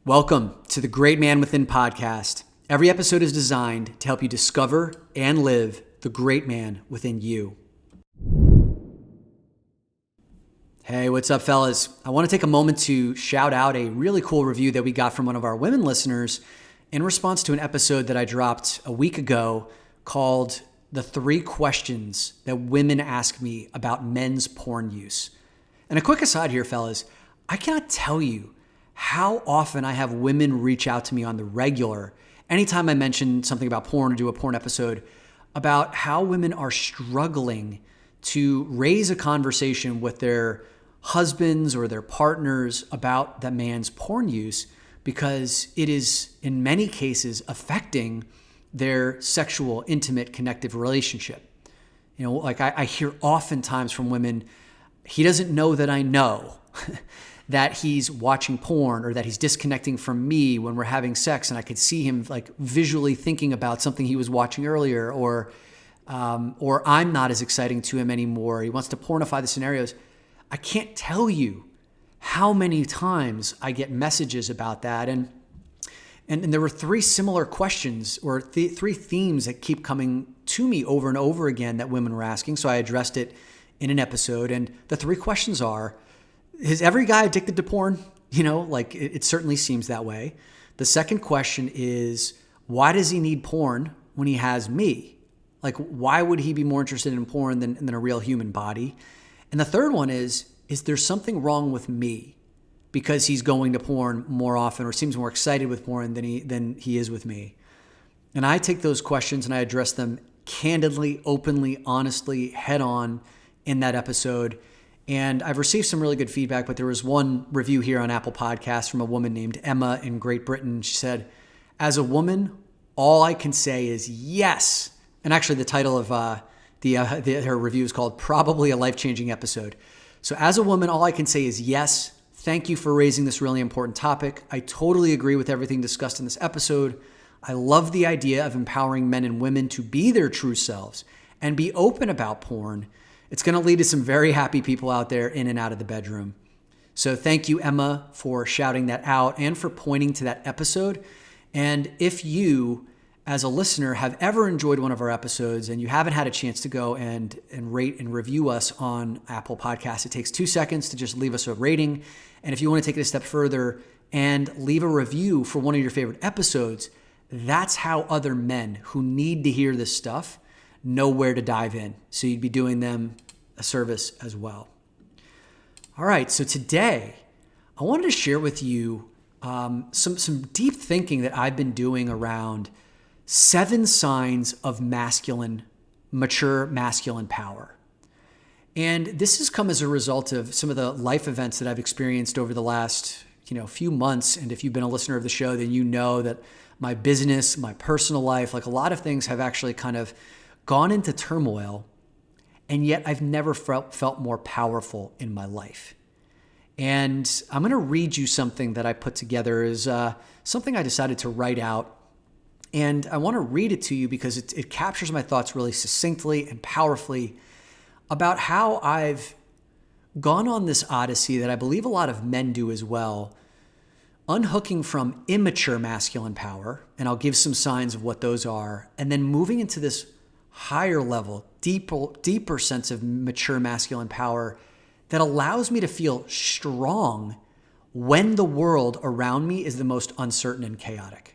Welcome to the Great Man Within podcast. Every episode is designed to help you discover and live the great man within you. Hey, what's up, fellas? I want to take a moment to shout out a really cool review that we got from one of our women listeners in response to an episode that I dropped a week ago called The 3 Questions That Women Ask Me About Men's Porn Use. And a quick aside here, fellas, I cannot tell you how often I have women reach out to me on the regular, anytime I mention something about porn or do a porn episode, about how women are struggling to raise a conversation with their husbands or their partners about that man's porn use because it is, in many cases, affecting their sexual, intimate, connective relationship. You know, like I hear oftentimes from women, he doesn't know that I know that he's watching porn or that he's disconnecting from me when we're having sex, and I could see him like visually thinking about something he was watching earlier, or I'm not as exciting to him anymore. He wants to pornify the scenarios. I can't tell you how many times I get messages about that, and there were 3 similar questions or 3 themes that keep coming to me over and over again that women were asking. So I addressed it in an episode, and the 3 questions are: is every guy addicted to porn? You know, like it certainly seems that way. The second question is, why does he need porn when he has me? Like, why would he be more interested in porn than a real human body? And the third one is there something wrong with me because he's going to porn more often or seems more excited with porn than he is with me? And I take those questions and I address them candidly, openly, honestly, head on in that episode. And I've received some really good feedback, but there was one review here on Apple Podcasts from a woman named Emma in Great Britain. She said, as a woman, all I can say is yes. And actually the title of her review is called Probably a Life-Changing Episode. So as a woman, all I can say is yes. Thank you for raising this really important topic. I totally agree with everything discussed in this episode. I love the idea of empowering men and women to be their true selves and be open about porn. It's going to lead to some very happy people out there in and out of the bedroom. So thank you, Emma, for shouting that out and for pointing to that episode. And if you, as a listener, have ever enjoyed one of our episodes and you haven't had a chance to go and rate and review us on Apple Podcasts, it takes 2 seconds to just leave us a rating. And if you want to take it a step further and leave a review for one of your favorite episodes, that's how other men who need to hear this stuff know where to dive in. So you'd be doing them a service as well. All right, so today I wanted to share with you some deep thinking that I've been doing around 7 signs of mature masculine power. And this has come as a result of some of the life events that I've experienced over the last few months. And if you've been a listener of the show, then you know that my business, my personal life, like a lot of things have actually kind of gone into turmoil, and yet I've never felt more powerful in my life. And I'm going to read you something that I put together as something I decided to write out. And I want to read it to you because it captures my thoughts really succinctly and powerfully about how I've gone on this odyssey that I believe a lot of men do as well, unhooking from immature masculine power, and I'll give some signs of what those are, and then moving into this higher level, deeper sense of mature masculine power that allows me to feel strong when the world around me is the most uncertain and chaotic.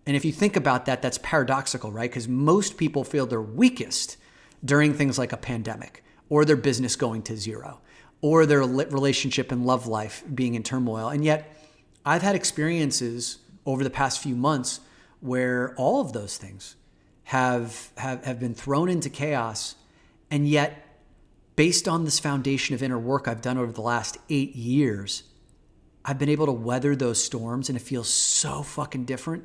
And if you think about that, that's paradoxical, right? Because most people feel their weakest during things like a pandemic, or their business going to zero, or their relationship and love life being in turmoil. And yet I've had experiences over the past few months where all of those things have been thrown into chaos. And yet, based on this foundation of inner work I've done over the last 8 years, I've been able to weather those storms, and it feels so fucking different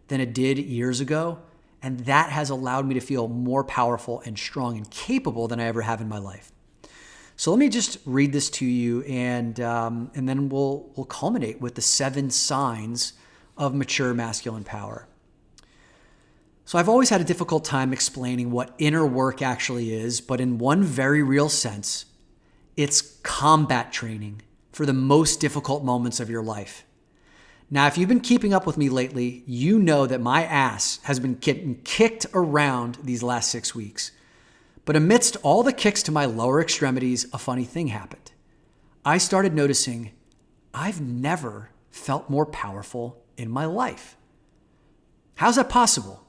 than it did years ago. And that has allowed me to feel more powerful and strong and capable than I ever have in my life. So let me just read this to you, and then we'll culminate with the 7 signs of mature masculine power. So I've always had a difficult time explaining what inner work actually is, but in one very real sense, it's combat training for the most difficult moments of your life. Now, if you've been keeping up with me lately, you know that my ass has been getting kicked around these last 6 weeks. But amidst all the kicks to my lower extremities, a funny thing happened. I started noticing I've never felt more powerful in my life. How's that possible?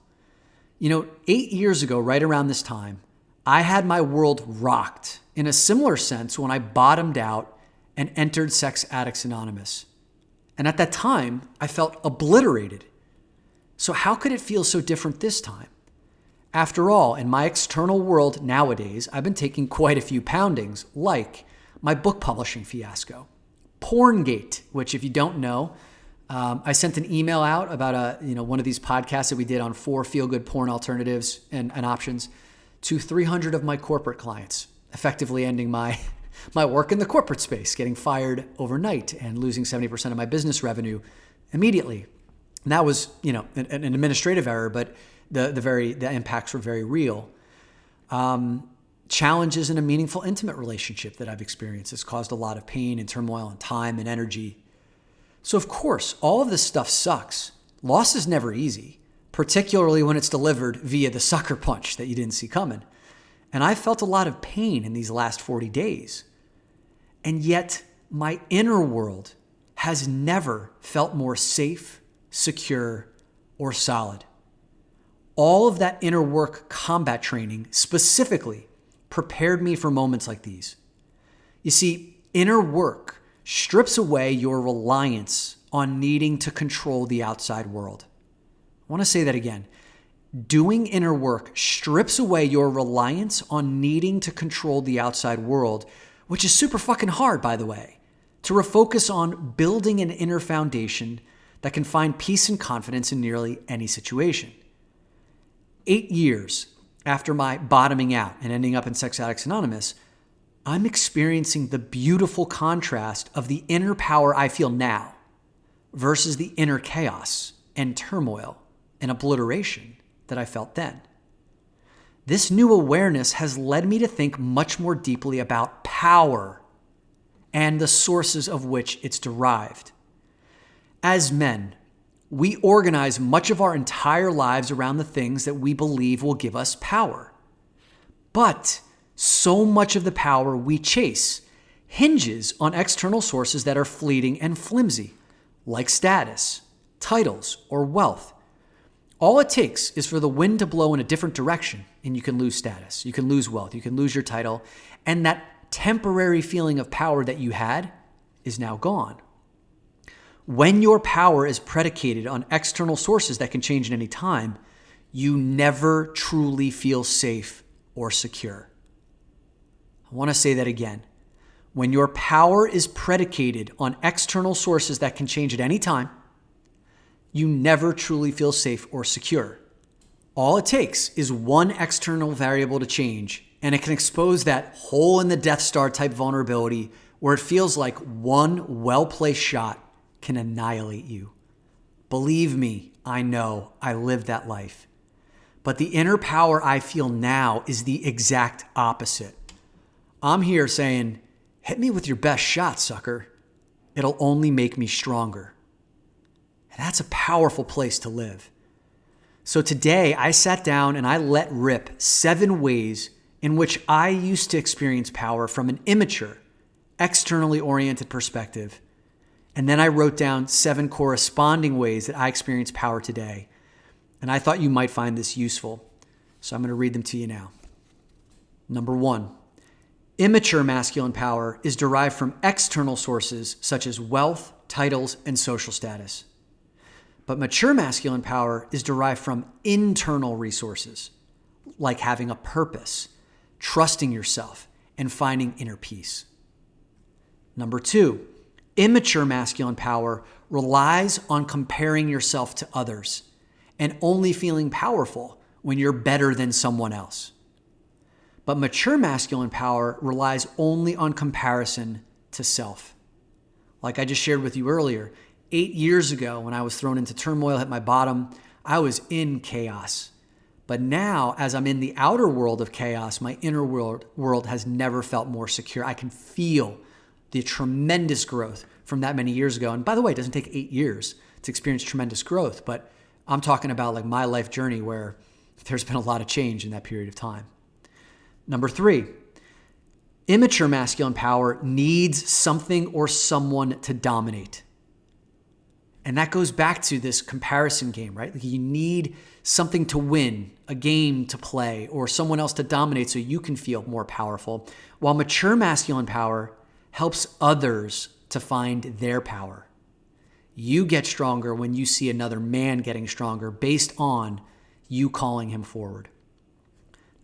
8 years ago, right around this time, I had my world rocked in a similar sense when I bottomed out and entered Sex Addicts Anonymous. And at that time, I felt obliterated. So how could it feel so different this time? After all, in my external world nowadays, I've been taking quite a few poundings, like my book publishing fiasco, Porngate, which if you don't know, I sent an email out about one of these podcasts that we did on 4 feel-good porn alternatives and options to 300 of my corporate clients, effectively ending my work in the corporate space, getting fired overnight and losing 70% of my business revenue immediately. And that was, an administrative error, but the impacts were very real. Challenges in a meaningful, intimate relationship that I've experienced has caused a lot of pain and turmoil and time and energy. So of course, all of this stuff sucks. Loss is never easy, particularly when it's delivered via the sucker punch that you didn't see coming. And I felt a lot of pain in these last 40 days. And yet my inner world has never felt more safe, secure, or solid. All of that inner work combat training specifically prepared me for moments like these. You see, inner work strips away your reliance on needing to control the outside world. I want to say that again. Doing inner work strips away your reliance on needing to control the outside world, which is super fucking hard, by the way, to refocus on building an inner foundation that can find peace and confidence in nearly any situation. 8 years after my bottoming out and ending up in Sex Addicts Anonymous, I'm experiencing the beautiful contrast of the inner power I feel now versus the inner chaos and turmoil and obliteration that I felt then. This new awareness has led me to think much more deeply about power and the sources of which it's derived. As men, we organize much of our entire lives around the things that we believe will give us power. But so much of the power we chase hinges on external sources that are fleeting and flimsy, like status, titles, or wealth. All it takes is for the wind to blow in a different direction, and you can lose status, you can lose wealth, you can lose your title, and that temporary feeling of power that you had is now gone. When your power is predicated on external sources that can change at any time, you never truly feel safe or secure. I want to say that again. When your power is predicated on external sources that can change at any time, you never truly feel safe or secure. All it takes is one external variable to change, and it can expose that hole in the Death Star type vulnerability where it feels like one well-placed shot can annihilate you. Believe me, I know, I lived that life. But the inner power I feel now is the exact opposite. I'm here saying, hit me with your best shot, sucker. It'll only make me stronger. And that's a powerful place to live. So today I sat down and I let rip 7 ways in which I used to experience power from an immature, externally oriented perspective. And then I wrote down 7 corresponding ways that I experience power today. And I thought you might find this useful. So I'm going to read them to you now. Number 1, immature masculine power is derived from external sources such as wealth, titles, and social status. But mature masculine power is derived from internal resources, like having a purpose, trusting yourself, and finding inner peace. Number 2, immature masculine power relies on comparing yourself to others and only feeling powerful when you're better than someone else. But mature masculine power relies only on comparison to self. Like I just shared with you earlier, 8 years ago when I was thrown into turmoil, hit my bottom, I was in chaos. But now, as I'm in the outer world of chaos, my inner world has never felt more secure. I can feel the tremendous growth from that many years ago. And by the way, it doesn't take 8 years to experience tremendous growth. But I'm talking about like my life journey where there's been a lot of change in that period of time. Number 3, immature masculine power needs something or someone to dominate. And that goes back to this comparison game, right? Like you need something to win, a game to play, or someone else to dominate so you can feel more powerful. While mature masculine power helps others to find their power. You get stronger when you see another man getting stronger based on you calling him forward.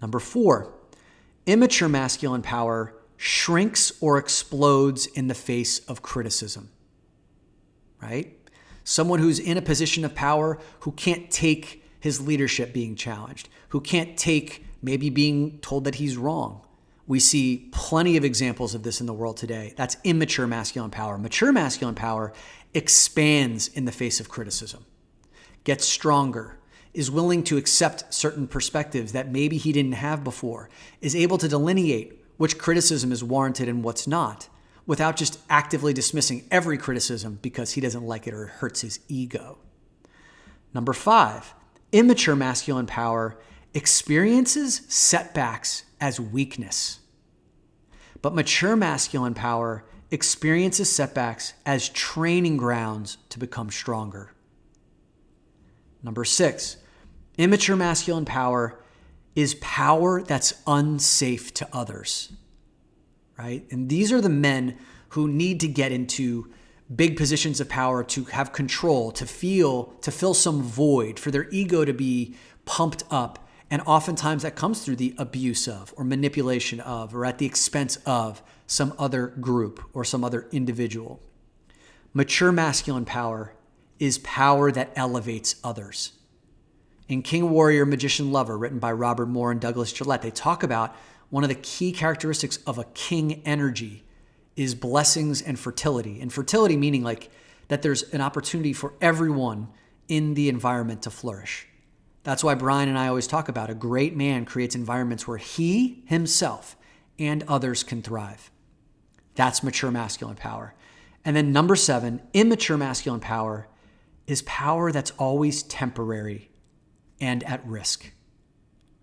Number 4, immature masculine power shrinks or explodes in the face of criticism, right? Someone who's in a position of power who can't take his leadership being challenged, who can't take maybe being told that he's wrong. We see plenty of examples of this in the world today. That's immature masculine power. Mature masculine power expands in the face of criticism, gets stronger, is willing to accept certain perspectives that maybe he didn't have before, is able to delineate which criticism is warranted and what's not, without just actively dismissing every criticism because he doesn't like it or it hurts his ego. Number 5, immature masculine power experiences setbacks as weakness. But mature masculine power experiences setbacks as training grounds to become stronger. Number 6, immature masculine power is power that's unsafe to others. Right? And these are the men who need to get into big positions of power to have control, to fill some void, for their ego to be pumped up. And oftentimes that comes through the abuse of or manipulation of or at the expense of some other group or some other individual. Mature masculine power is power that elevates others. In King, Warrior, Magician, Lover, written by Robert Moore and Douglas Gillette, they talk about one of the key characteristics of a king energy is blessings and fertility. And fertility meaning like that there's an opportunity for everyone in the environment to flourish. That's why Brian and I always talk about a great man creates environments where he himself and others can thrive. That's mature masculine power. And then number 7, immature masculine power is power that's always temporary and at risk.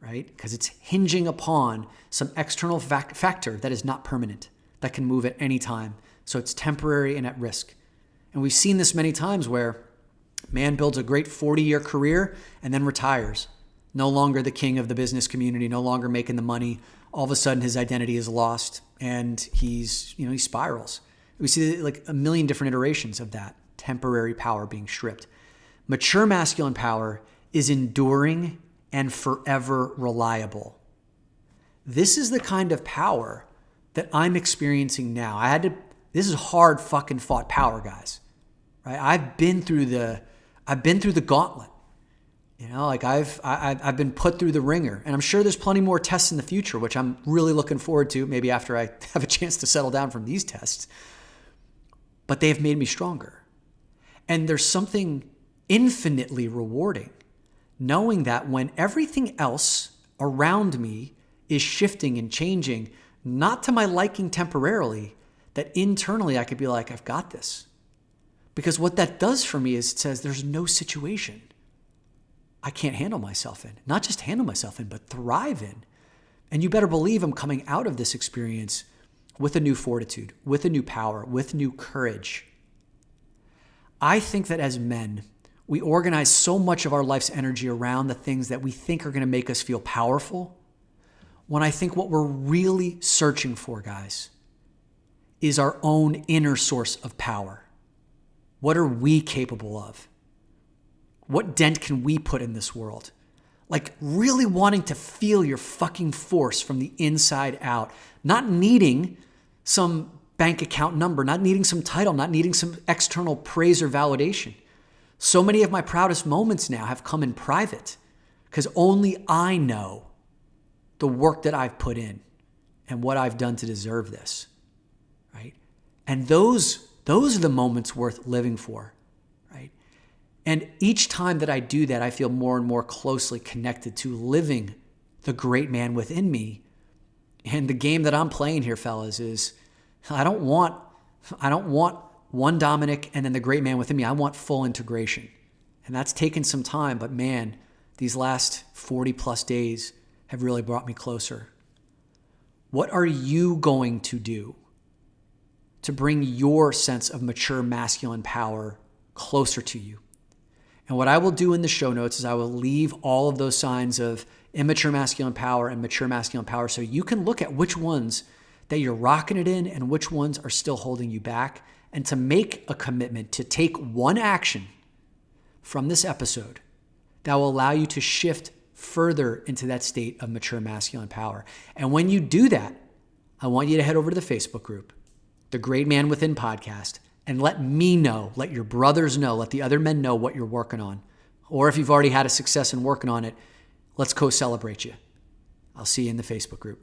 Right? Because it's hinging upon some external factor that is not permanent, that can move at any time. So it's temporary and at risk. And we've seen this many times where man builds a great 40-year career and then retires. No longer the king of the business community, no longer making the money. All of a sudden his identity is lost and he spirals. We see like a million different iterations of that temporary power being stripped. Mature masculine power is enduring and forever reliable. This is the kind of power that I'm experiencing now. This is hard fucking fought power, guys. Right? I've been through the gauntlet. Like I've been put through the ringer, and I'm sure there's plenty more tests in the future, which I'm really looking forward to, maybe after I have a chance to settle down from these tests. But they have made me stronger. And there's something infinitely rewarding knowing that when everything else around me is shifting and changing, not to my liking temporarily, that internally I could be like, I've got this. Because what that does for me is it says there's no situation I can't handle myself in. Not just handle myself in, but thrive in. And you better believe I'm coming out of this experience with a new fortitude, with a new power, with new courage. I think that as men, we organize so much of our life's energy around the things that we think are going to make us feel powerful, when I think what we're really searching for, guys, is our own inner source of power. What are we capable of? What dent can we put in this world? Like really wanting to feel your fucking force from the inside out, not needing some bank account number, not needing some title, not needing some external praise or validation. So many of my proudest moments now have come in private because only I know the work that I've put in and what I've done to deserve this, right? And those are the moments worth living for, right? And each time that I do that, I feel more and more closely connected to living the great man within me. And the game that I'm playing here, fellas, is I don't want one Dominic and then the great man within me. I want full integration. And that's taken some time, but man, these last 40 plus days have really brought me closer. What are you going to do to bring your sense of mature masculine power closer to you? And what I will do in the show notes is I will leave all of those signs of immature masculine power and mature masculine power so you can look at which ones that you're rocking it in and which ones are still holding you back, and to make a commitment to take one action from this episode that will allow you to shift further into that state of mature masculine power. And when you do that, I want you to head over to the Facebook group, The Great Man Within Podcast, and let me know, let your brothers know, let the other men know what you're working on. Or if you've already had a success in working on it, let's co-celebrate you. I'll see you in the Facebook group.